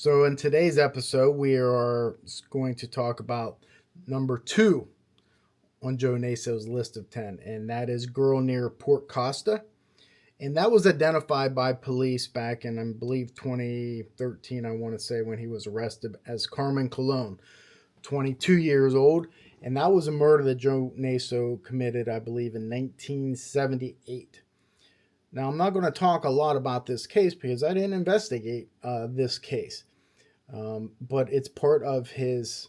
So, in today's episode, we are going to talk about number 2 on Joe Naso's list of 10, and that is Girl Near Port Costa. And that was identified by police back in, I believe, 2013, I want to say, when he was arrested as Carmen Cologne, 22 years old. And that was a murder that Joe Naso committed, I believe, in 1978. Now, I'm not going to talk a lot about this case because I didn't investigate this case. But it's part of his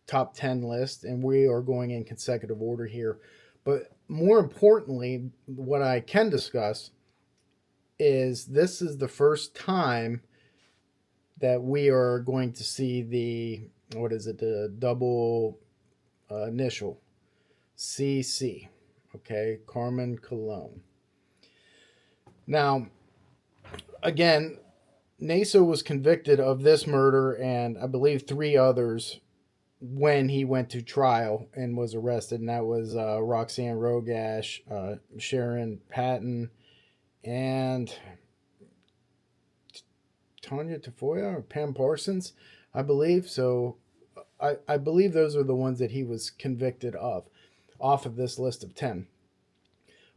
top 10 list, and we are going in consecutive order here. But more importantly, what I can discuss is this is the first time that we are going to see the double initial CC, okay, Carmen Cologne. Now, again, Naso was convicted of this murder and I believe 3 others when he went to trial and was arrested, and that was Roxanne Rogash, Sharon Patton, and Tanya Tafoya or Pam Parsons, I believe. So I believe those are the ones that he was convicted of off of this list of 10.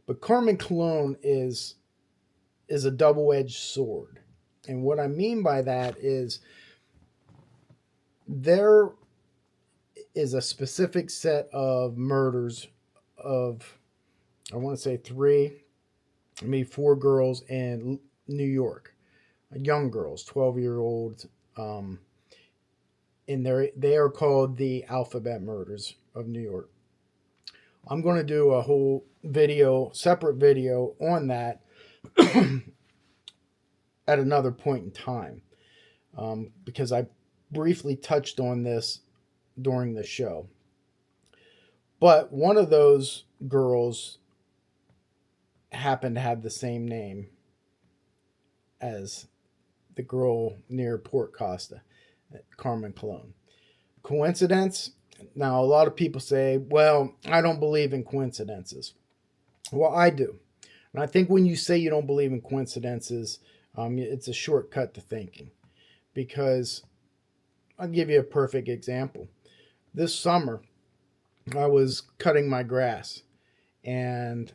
But Carmen Cologne is a double-edged sword. And what I mean by that is there is a specific set of murders of, I want to say 4 girls in New York, young girls, 12-year-olds, and they are called the alphabet murders of New York. I'm going to do a whole separate video on that at another point in time, because I briefly touched on this during the show. But one of those girls happened to have the same name as the girl near Port Costa, Carmen Cologne. Coincidence? Now, a lot of people say, well, I don't believe in coincidences. Well, I do. And I think when you say you don't believe in coincidences, it's a shortcut to thinking. Because I'll give you a perfect example. This summer, I was cutting my grass, and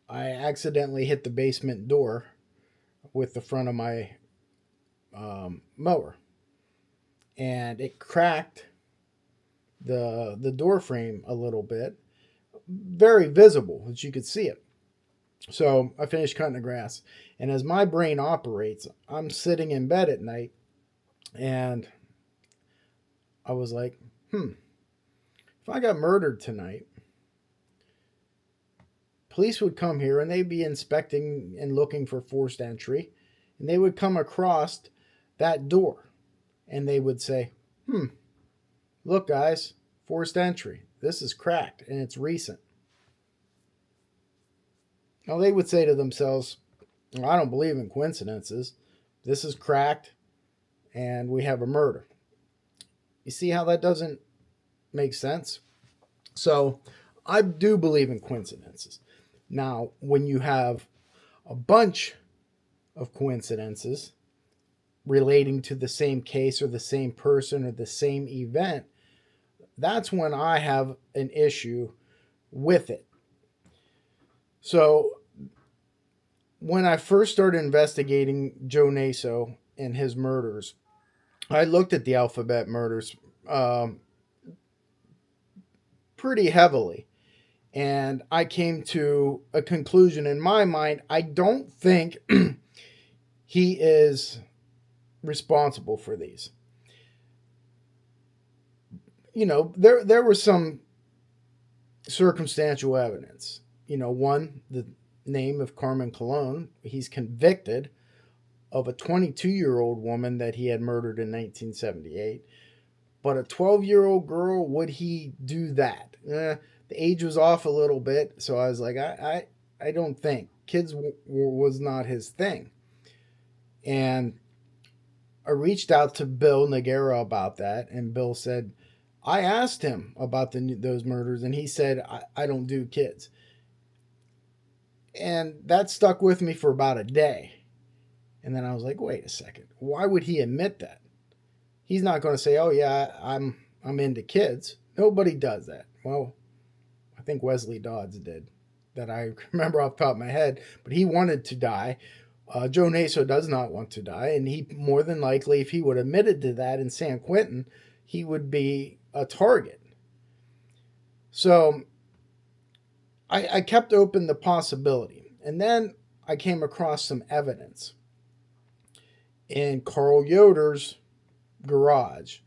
I accidentally hit the basement door with the front of my mower. And it cracked the door frame a little bit. Very visible, as you could see it. So I finished cutting the grass. And as my brain operates, I'm sitting in bed at night, and I was like, if I got murdered tonight, police would come here and they'd be inspecting and looking for forced entry, and they would come across that door and they would say, look guys, forced entry. This is cracked and it's recent. Now they would say to themselves, well, I don't believe in coincidences. This is cracked and we have a murder. You see how that doesn't make sense? So I do believe in coincidences. Now, when you have a bunch of coincidences relating to the same case or the same person or the same event, that's when I have an issue with it. So when I first started investigating Joe Naso and his murders, I looked at the alphabet murders pretty heavily. And I came to a conclusion in my mind. I don't think he is responsible for these. You know, there was some circumstantial evidence. You know, one, the name of Carmen Cologne. He's convicted of a 22-year-old woman that he had murdered in 1978. But a 12-year-old girl, would he do that? The age was off a little bit, so I was like, I don't think. Kids was not his thing. And I reached out to Bill Noguera about that, and Bill said, I asked him about those murders, and he said, I don't do kids. And that stuck with me for about a day. And then I was like, wait a second. Why would he admit that? he's not going to say, "Oh yeah, I'm into kids." Nobody does that. Well, I think Wesley Dodds did, that I remember off the top of my head, but he wanted to die. Joe Naso does not want to die, and he more than likely, if he would have admitted to that in San Quentin, he would be a target. So I kept open the possibility, and then I came across some evidence in Carl Yoder's garage.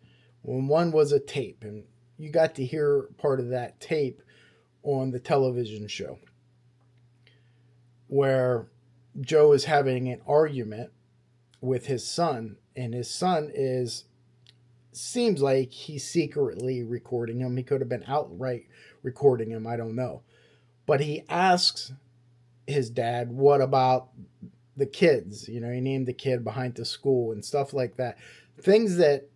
When one was a tape, and you got to hear part of that tape on the television show, where Joe is having an argument with his son, and his son seems like he's secretly recording him. He could have been outright recording him, I don't know. But he asks his dad, what about the kids? He named the kid behind the school and stuff like that. Things that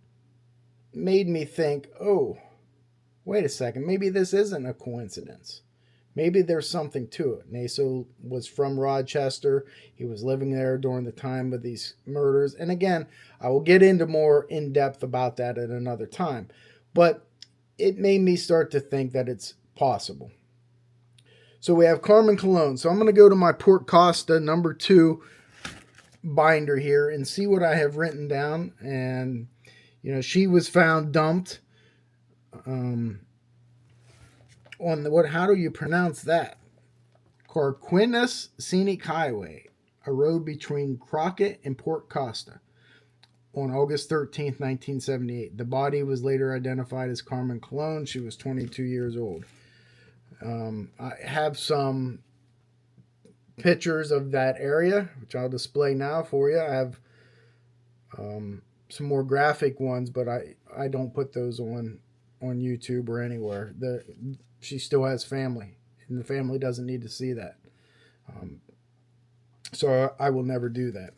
made me think, oh, wait a second, maybe this isn't a coincidence. Maybe there's something to it. Naso was from Rochester. He was living there during the time of these murders. And again, I will get into more in depth about that at another time. But it made me start to think that it's possible. So we have Carmen Cologne. So I'm going to go to my Port Costa number 2 binder here and see what I have written down. And, she was found dumped on how do you pronounce that? Carquinez Scenic Highway, a road between Crockett and Port Costa, on August 13th, 1978. The body was later identified as Carmen Cologne. She was 22 years old. I have some pictures of that area, which I'll display now for you. I have some more graphic ones, but I don't put those on YouTube or anywhere. She still has family, and the family doesn't need to see that. So I will never do that.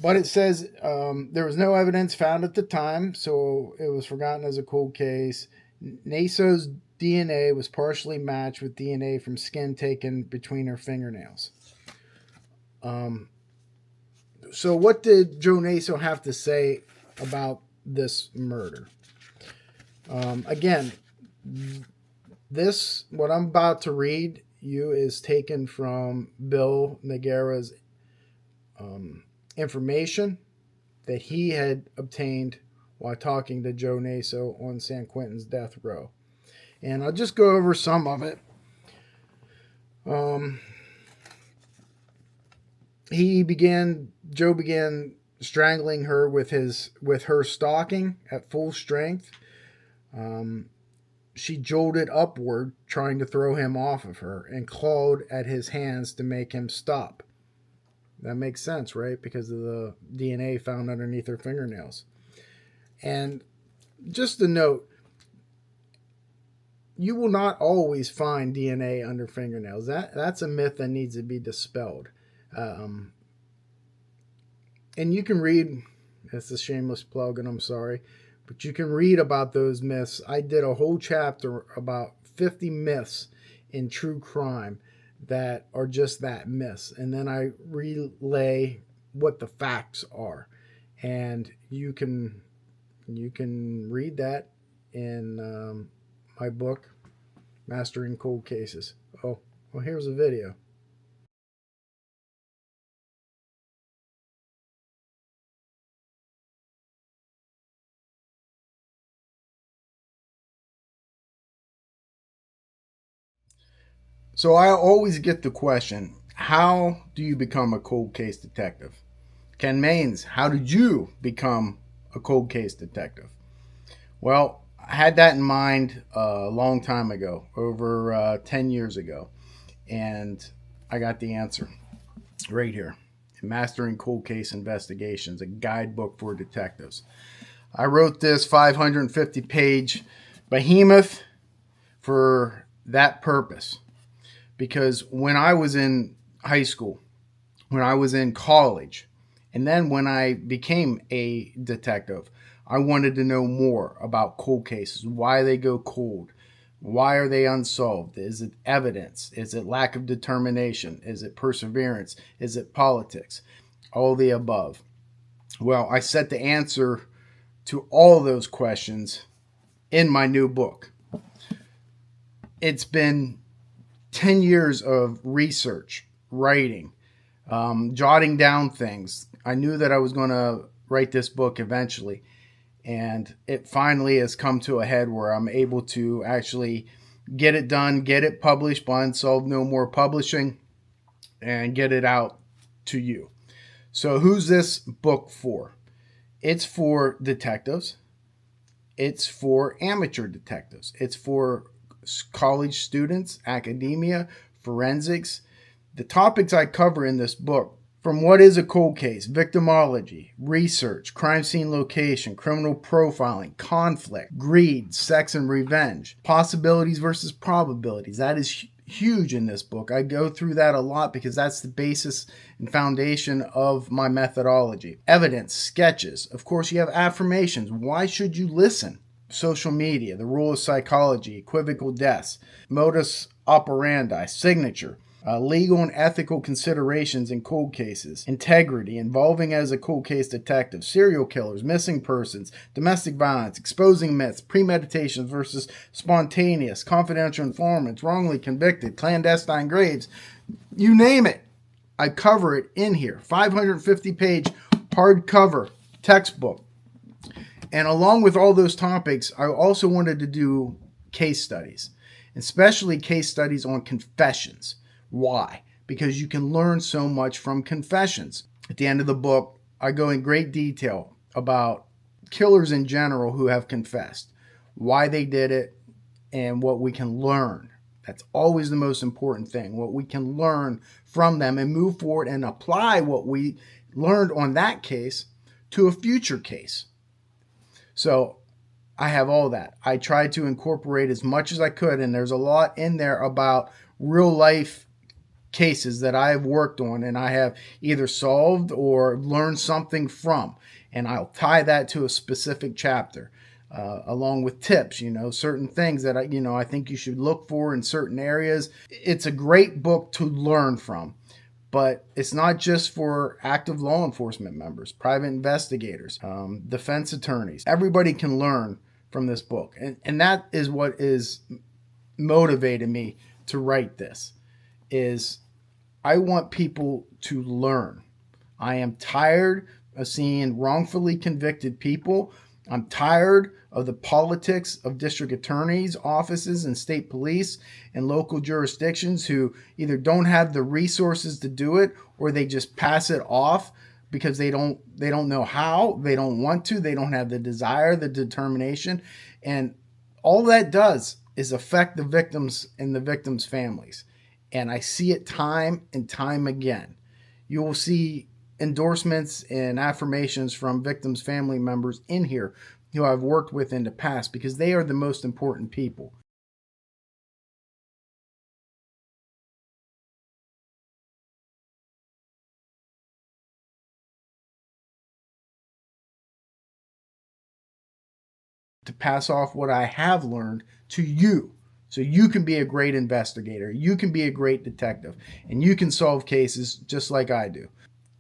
But it says there was no evidence found at the time, so it was forgotten as a cold case. Naso's DNA was partially matched with DNA from skin taken between her fingernails. So what did Joe Naso have to say about this murder? Again, what I'm about to read you is taken from Bill Nagara's information that he had obtained while talking to Joe Naso on San Quentin's death row. And I'll just go over some of it. Joe began strangling her with her stocking at full strength. She jolted upward, trying to throw him off of her, and clawed at his hands to make him stop. That makes sense, right? Because of the DNA found underneath her fingernails. And just a note, you will not always find DNA under fingernails. That's a myth that needs to be dispelled. And you can read, it's a shameless plug, and I'm sorry, but you can read about those myths. I did a whole chapter about 50 myths in true crime that are just that, myths. And then I relay what the facts are. And you can read that in my book, Mastering Cold Cases. Oh, well, here's a video. So I always get the question, how do you become a cold case detective? Ken Maines, how did you become a cold case detective? Well, I had that in mind a long time ago, over 10 years ago. And I got the answer right here. Mastering Cold Case Investigations, a guidebook for detectives. I wrote this 550-page behemoth for that purpose. Because when I was in high school, when I was in college, and then when I became a detective, I wanted to know more about cold cases, why they go cold, why are they unsolved, is it evidence, is it lack of determination, is it perseverance, is it politics, all the above. Well, I set the answer to all those questions in my new book. It's been 10 years of research, writing, jotting down things. I knew that I was going to write this book eventually, and it finally has come to a head where I'm able to actually get it done, get it published by Unsolved No More Publishing, and get it out to you. So who's this book for? It's for detectives. It's for amateur detectives. It's for college students, academia, forensics. The topics I cover in this book, from what is a cold case, victimology, research, crime scene location, criminal profiling, conflict, greed, sex and revenge, possibilities versus probabilities. That is huge in this book. I go through that a lot because that's the basis and foundation of my methodology. Evidence, sketches. Of course, you have affirmations. Why should you listen? Social media, the rule of psychology, equivocal deaths, modus operandi, signature, legal and ethical considerations in cold cases, integrity, involving as a cold case detective, serial killers, missing persons, domestic violence, exposing myths, premeditation versus spontaneous, confidential informants, wrongly convicted, clandestine graves, you name it. I cover it in here. 550-page hardcover textbook. And along with all those topics, I also wanted to do case studies, especially case studies on confessions. Why? Because you can learn so much from confessions. At the end of the book, I go in great detail about killers in general who have confessed, why they did it, and what we can learn. That's always the most important thing, what we can learn from them and move forward and apply what we learned on that case to a future case. So I have all that. I tried to incorporate as much as I could, and there's a lot in there about real life cases that I have worked on and I have either solved or learned something from. And I'll tie that to a specific chapter, along with tips, certain things that I think you should look for in certain areas. It's a great book to learn from. But it's not just for active law enforcement members, private investigators, defense attorneys. Everybody can learn from this book. And that is what is motivated me to write this, is I want people to learn. I am tired of seeing wrongfully convicted people. I'm tired of the politics of district attorneys' offices and state police and local jurisdictions who either don't have the resources to do it or they just pass it off because they don't know how, they don't want to, they don't have the desire, the determination. And all that does is affect the victims and the victims' families. And I see it time and time again. You will see endorsements and affirmations from victims' family members in here who I've worked with in the past because they are the most important people. To pass off what I have learned to you so you can be a great investigator, you can be a great detective, and you can solve cases just like I do.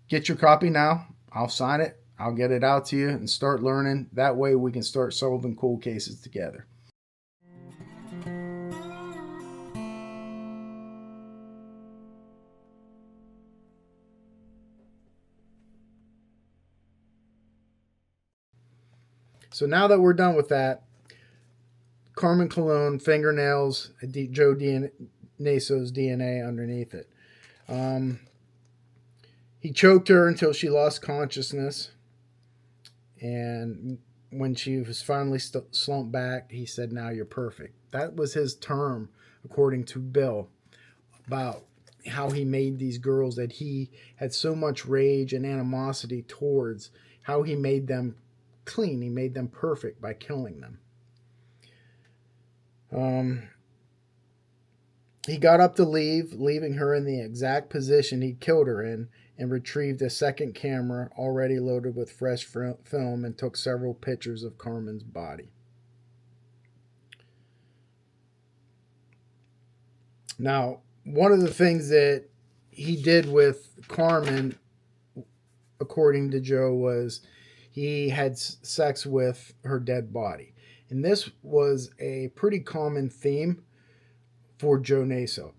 Get your copy now. I'll sign it. I'll get it out to you and start learning. That way we can start solving cold cases together. So now that we're done with that, Carmen Cologne, fingernails, Joe Naso's DNA underneath it. He choked her until she lost consciousness. And when she was finally slumped back, he said, "Now you're perfect." That was his term, according to Bill, about how he made these girls that he had so much rage and animosity towards, how he made them clean. He made them perfect by killing them. He got up to leave, leaving her in the exact position he killed her in, and retrieved a second camera already loaded with fresh film and took several pictures of Carmen's body. Now, one of the things that he did with Carmen, according to Joe, was he had sex with her dead body. And this was a pretty common theme for Joe Naso.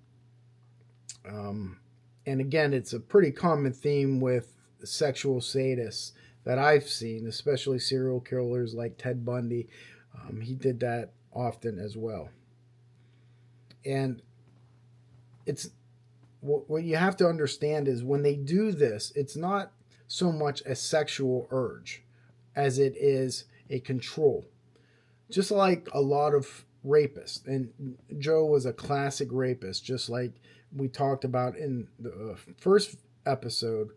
And again, it's a pretty common theme with sexual sadists that I've seen, especially serial killers like Ted Bundy. He did that often as well. And it's what you have to understand is when they do this, it's not so much a sexual urge as it is a control. Just like a lot of rapists, and Joe was a classic rapist, just like we talked about in the first episode,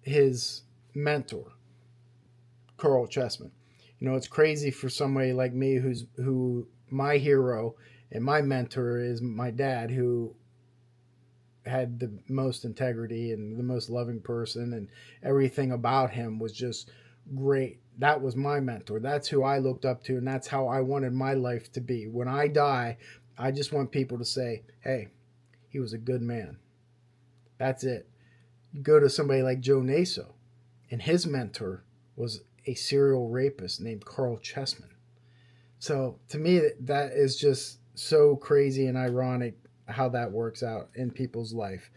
his mentor, Carl Chessman. It's crazy for somebody like me who my hero and my mentor is my dad, who had the most integrity and the most loving person, and everything about him was just great. That was my mentor. That's who I looked up to, and that's how I wanted my life to be. When I die, I just want people to say, hey, he was a good man. That's it. You go to somebody like Joe Naso, and his mentor was a serial rapist named Carl Chessman. So to me, that is just so crazy and ironic how that works out in people's life.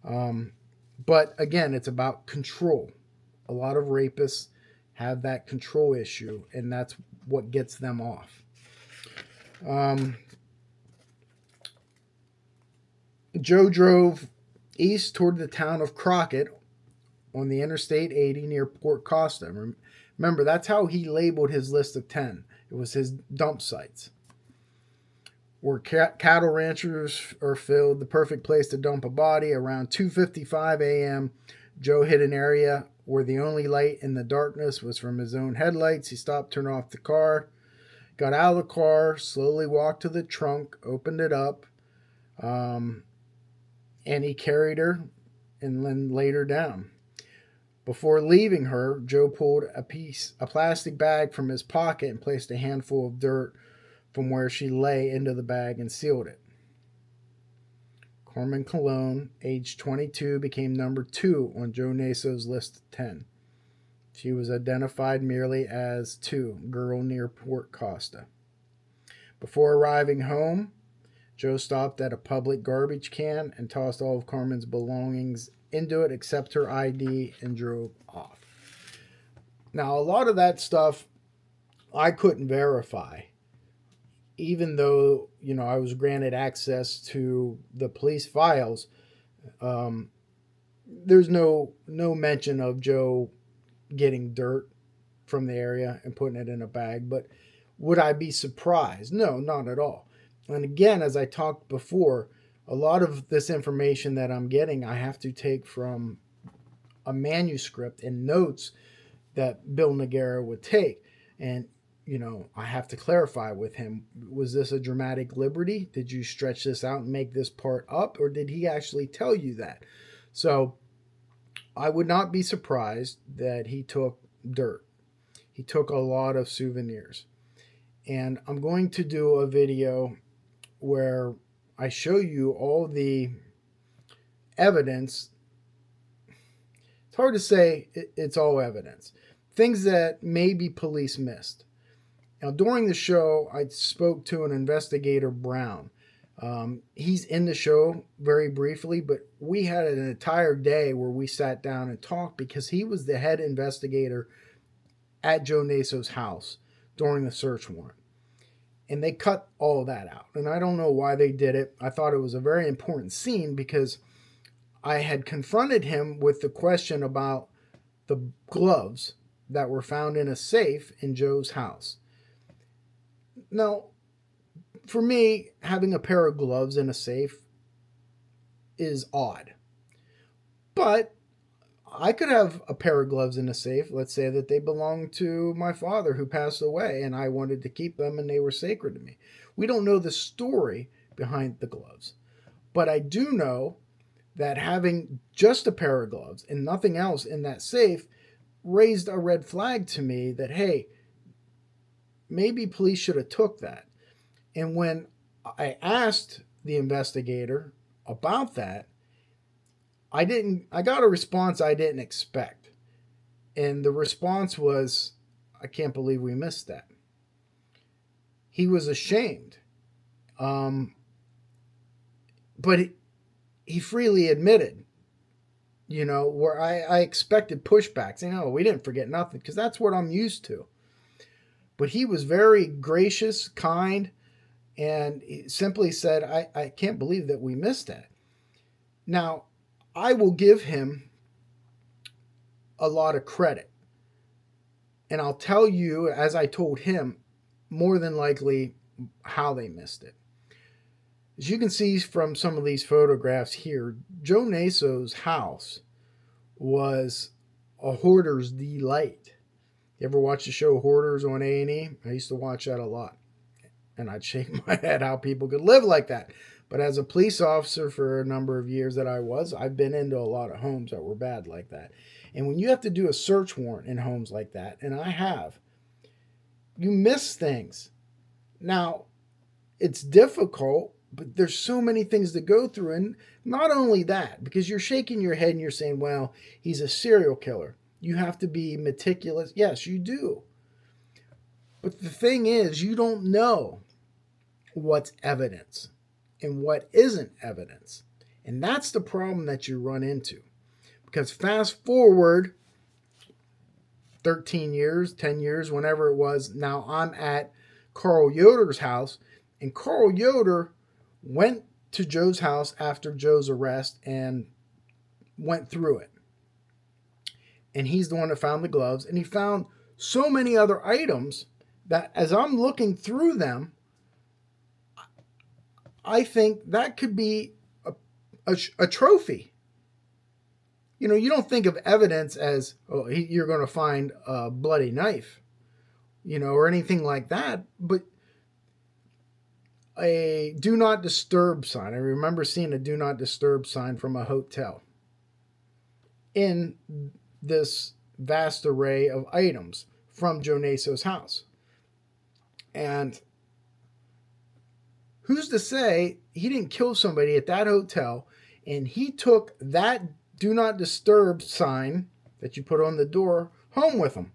But again, it's about control. A lot of rapists have that control issue, and that's what gets them off. Joe drove east toward the town of Crockett on the Interstate 80 near Port Costa. Remember, that's how he labeled his list of 10. It was his dump sites. Where cattle ranchers are filled, the perfect place to dump a body. Around 2:55 a.m., Joe hit an area where the only light in the darkness was from his own headlights. He stopped, turned off the car, got out of the car, slowly walked to the trunk, opened it up, and he carried her and then laid her down. Before leaving her, Joe pulled a plastic bag from his pocket and placed a handful of dirt from where she lay into the bag and sealed it. Carmen Cologne, age 22, became number 2 on Joe Naso's list of 10. She was identified merely as 2, girl near Port Costa. Before arriving home, Joe stopped at a public garbage can and tossed all of Carmen's belongings into it except her ID and drove off. Now, a lot of that stuff I couldn't verify, even though, I was granted access to the police files. There's no mention of Joe getting dirt from the area and putting it in a bag. But would I be surprised? No, not at all. And again, as I talked before, a lot of this information that I'm getting, I have to take from a manuscript and notes that Bill Noguera would take. And I have to clarify with him, was this a dramatic liberty? Did you stretch this out and make this part up? Or did he actually tell you that? So I would not be surprised that he took dirt. He took a lot of souvenirs. And I'm going to do a video where I show you all the evidence. It's hard to say it's all evidence. Things that maybe police missed. Now, during the show, I spoke to an investigator, Brown. He's in the show very briefly, but we had an entire day where we sat down and talked because he was the head investigator at Joe Naso's house during the search warrant. And they cut all that out. And I don't know why they did it. I thought it was a very important scene because I had confronted him with the question about the gloves that were found in a safe in Joe's house. Now, for me, having a pair of gloves in a safe is odd. But I could have a pair of gloves in a safe. Let's say that they belong to my father who passed away and I wanted to keep them and they were sacred to me. We don't know the story behind the gloves. But I do know that having just a pair of gloves and nothing else in that safe raised a red flag to me that, hey, maybe police should have took that. And when I asked the investigator about that, I got a response I didn't expect. And the response was, I can't believe we missed that. He was ashamed. But he freely admitted, where I expected pushbacks. We didn't forget nothing, because that's what I'm used to. But he was very gracious, kind, and he simply said, I can't believe that we missed that. Now, I will give him a lot of credit. And I'll tell you, as I told him, more than likely how they missed it. As you can see from some of these photographs here, Joe Naso's house was a hoarder's delight. You ever watch the show Hoarders on A&E? I used to watch that a lot. And I'd shake my head how people could live like that. But as a police officer for a number of years that I've been into a lot of homes that were bad like that. And when you have to do a search warrant in homes like that, and I have, you miss things. Now, it's difficult, but there's so many things to go through. And not only that, because you're shaking your head and you're saying, well, he's a serial killer. You have to be meticulous. Yes, you do. But the thing is, you don't know what's evidence and what isn't evidence. And that's the problem that you run into. Because fast forward 13 years, 10 years, whenever it was, now I'm at Carl Yoder's house. And Carl Yoder went to Joe's house after Joe's arrest and went through it. And he's the one that found the gloves. And he found so many other items that as I'm looking through them, I think that could be a trophy. You don't think of evidence as, you're going to find a bloody knife, or anything like that. But a do not disturb sign. I remember seeing a do not disturb sign from a hotel in this vast array of items from Joe Naso's house. And who's to say he didn't kill somebody at that hotel and he took that do not disturb sign that you put on the door home with him?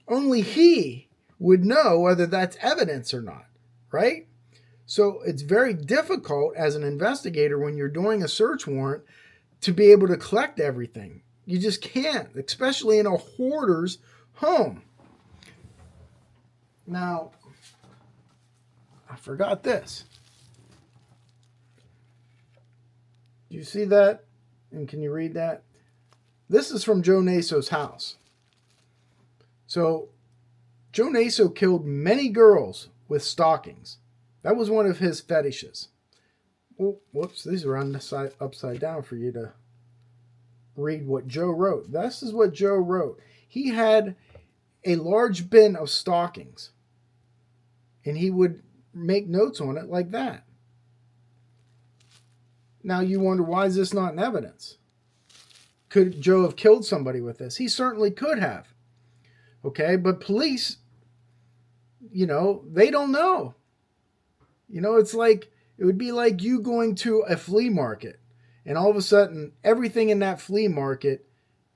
Only he would know whether that's evidence or not, right? So it's very difficult as an investigator when you're doing a search warrant to be able to collect everything. You just can't, especially in a hoarder's home. Now, I forgot this. Do you see that? And can you read that? This is from Joe Naso's house. So, Joe Naso killed many girls with stockings. That was one of his fetishes. Oh, whoops, these are on the side, upside down for you to read what Joe wrote. This is what Joe wrote. He had a large bin of stockings, and he would make notes on it like that. Now you wonder, why is this not in evidence? Could Joe have killed somebody with this? He certainly could have. Okay, but police, they don't know. It's like, it would be like you going to a flea market and all of a sudden everything in that flea market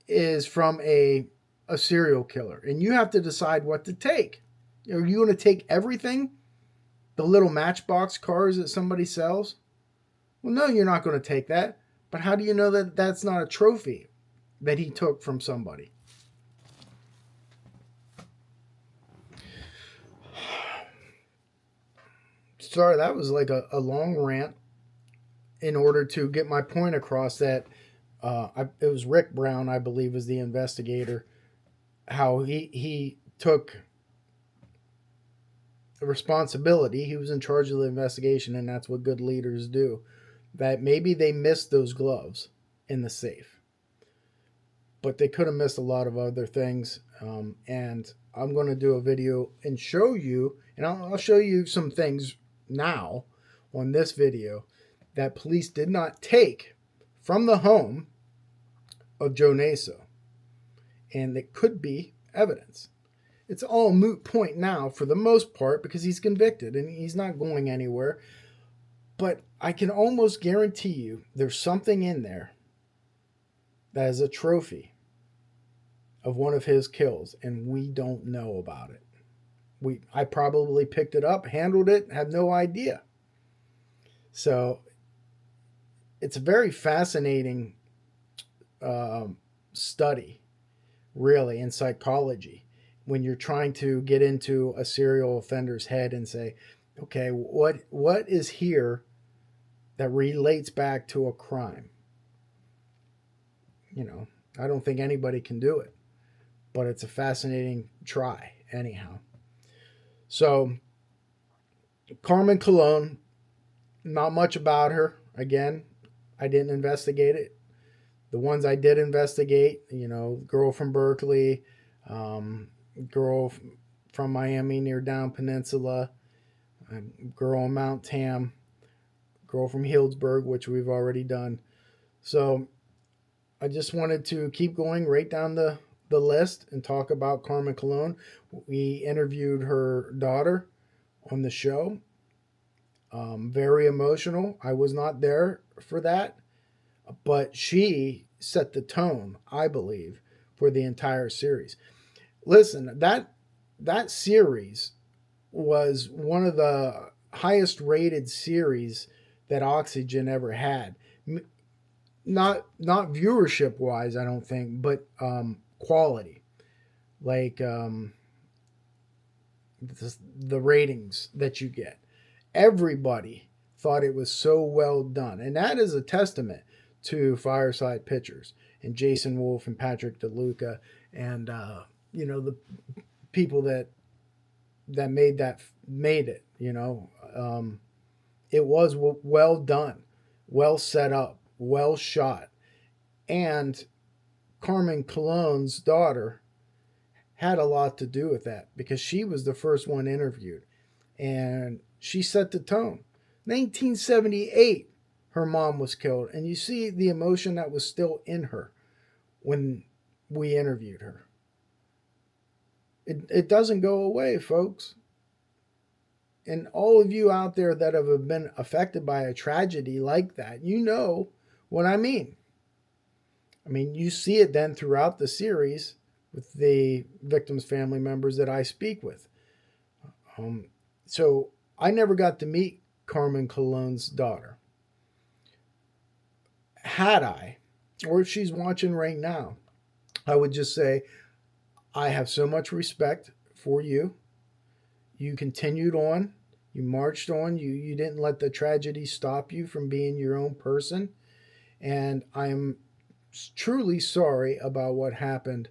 is from a serial killer. And you have to decide what to take. Are you going to take everything? The little Matchbox cars that somebody sells? Well, no, you're not going to take that. But how do you know that that's not a trophy that he took from somebody? Sorry, that was like a long rant in order to get my point across that it was Rick Brown, I believe, was the investigator, how he took the responsibility. He was in charge of the investigation, and that's what good leaders do. That maybe they missed those gloves in the safe, but they could have missed a lot of other things. And I'm going to do a video and show you, and I'll show you some things now on this video that police did not take from the home of Joe Naso, and it could be evidence. It's all a moot point now for the most part because he's convicted and he's not going anywhere. But I can almost guarantee you there's something in there that is a trophy. of one of his kills, and we don't know about it. I probably picked it up, handled it, have no idea. So it's a very fascinating study, really, in psychology, when you're trying to get into a serial offender's head and say, okay, what is here that relates back to a crime? I don't think anybody can do it, but it's a fascinating try anyhow. So Carmen Cologne, not much about her. Again, I didn't investigate it. The ones I did investigate, girl from Berkeley, girl from Miami near Down Peninsula, girl in Mount Tam, girl from Healdsburg, which we've already done. So I just wanted to keep going right down the list and talk about Carmen Cologne. We interviewed her daughter on the show. Very emotional. I was not there for that, but she set the tone, I believe, for the entire series. Listen, that series was one of the highest rated series that Oxygen ever had. Not viewership wise, I don't think, but quality, like the ratings that you get. Everybody thought it was so well done, and that is a testament to Fireside Pictures and Jason Wolf and Patrick DeLuca and the people that made it. It was well done, well set up, well shot, and Carmen Cologne's daughter had a lot to do with that because she was the first one interviewed, and she set the tone. 1978, her mom was killed, and you see the emotion that was still in her when we interviewed her. It doesn't go away, folks. And all of you out there that have been affected by a tragedy like that, you know what I mean. You see it then throughout the series with the victims' family members that I speak with. So I never got to meet Carmen Cologne's daughter. Had I, or if she's watching right now, I would just say, I have so much respect for you. You continued on. You marched on. You didn't let the tragedy stop you from being your own person. And I am truly sorry about what happened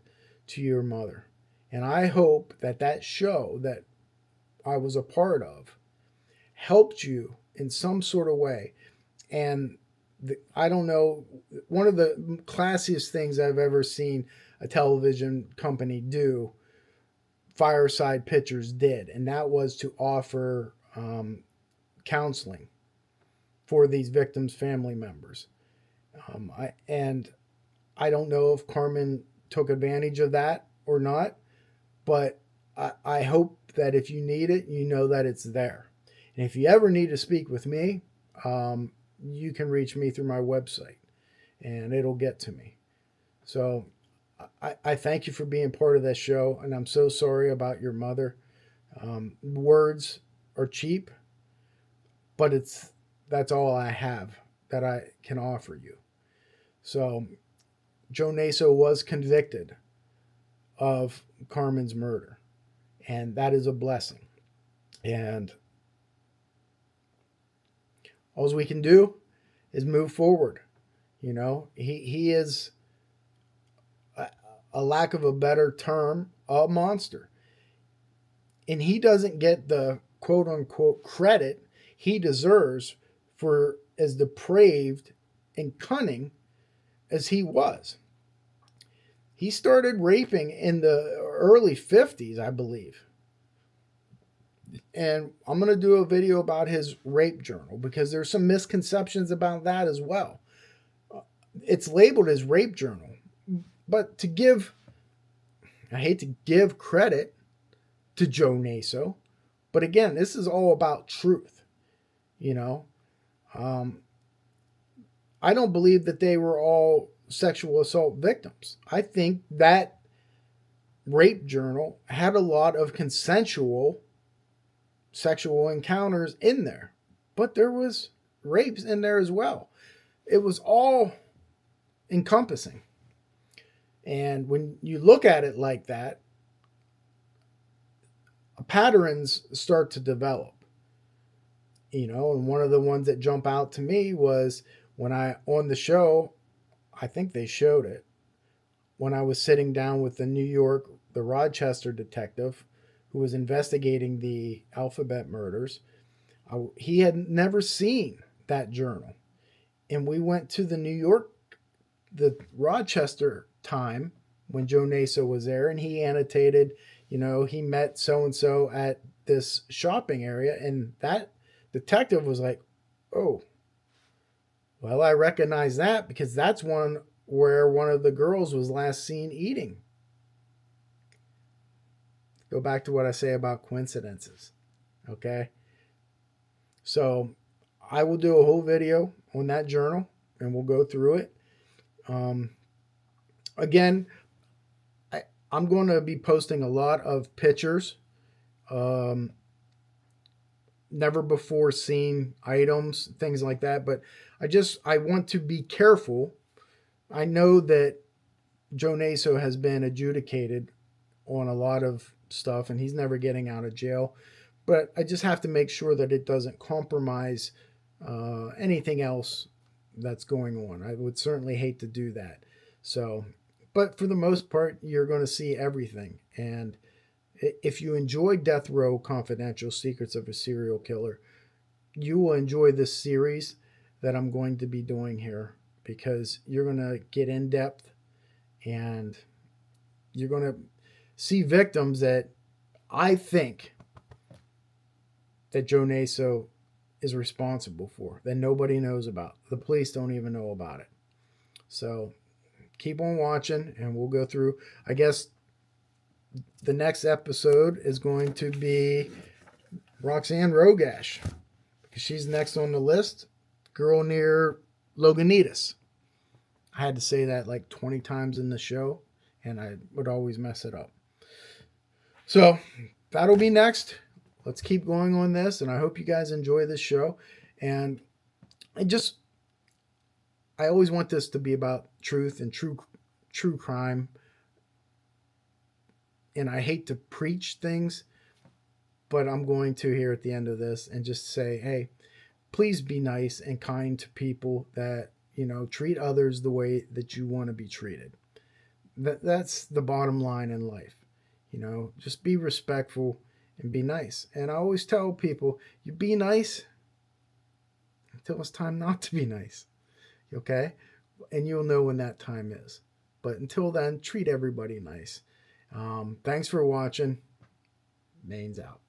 to your mother. And I hope that show that I was a part of helped you in some sort of way. And I don't know, one of the classiest things I've ever seen a television company do, Fireside Pictures did, and that was to offer counseling for these victims' family members. I don't know if Carmen took advantage of that or not, but I hope that if you need it, you know that it's there. And if you ever need to speak with me, you can reach me through my website, and it'll get to me. So I thank you for being part of this show, and I'm so sorry about your mother. Words are cheap, but that's all I have that I can offer you. So Joe Naso was convicted of Carmen's murder, and that is a blessing. And all we can do is move forward. He is, a lack of a better term, a monster. And he doesn't get the quote unquote credit he deserves for as depraved and cunning as he was. He started raping in the early 50s, I believe. And I'm going to do a video about his rape journal because there's some misconceptions about that as well. It's labeled as rape journal, but I hate to give credit to Joe Naso, but again, this is all about truth. I don't believe that they were all sexual assault victims. I think that rape journal had a lot of consensual sexual encounters in there, but there was rapes in there as well. It was all encompassing. And when you look at it like that, patterns start to develop. And one of the ones that jump out to me was when on the show, I think they showed it, when I was sitting down with the Rochester detective who was investigating the Alphabet murders. He had never seen that journal. And we went to the Rochester time when Joe Naso was there, and he annotated, he met so-and-so at this shopping area. And that detective was like, oh, well, I recognize that because that's one where one of the girls was last seen eating. Go back to what I say about coincidences. Okay? So I will do a whole video on that journal and we'll go through it. Again, I'm going to be posting a lot of pictures, never before seen items, things like that. But I want to be careful. I know that Joe Naso has been adjudicated on a lot of stuff and he's never getting out of jail. But I just have to make sure that it doesn't compromise anything else that's going on. I would certainly hate to do that. So, but for the most part, you're going to see everything. And if you enjoy Death Row Confidential Secrets of a Serial Killer, you will enjoy this series that I'm going to be doing here because you're going to get in depth and you're going to see victims that I think that Joe Naso is responsible for, that nobody knows about. The police don't even know about it. So keep on watching and we'll go through. I guess the next episode is going to be Roxanne Rogash because she's next on the list. Girl near Lagunitas. I had to say that like 20 times in the show and I would always mess it up. So that'll be next. Let's keep going on this, and I hope you guys enjoy this show. And I always want this to be about truth and true crime. And I hate to preach things, but I'm going to here at the end of this and just say, hey, please be nice and kind to people that, treat others the way that you want to be treated. That's the bottom line in life. Just be respectful and be nice. And I always tell people, you be nice until it's time not to be nice. Okay? And you'll know when that time is. But until then, treat everybody nice. Thanks for watching. Maine's out.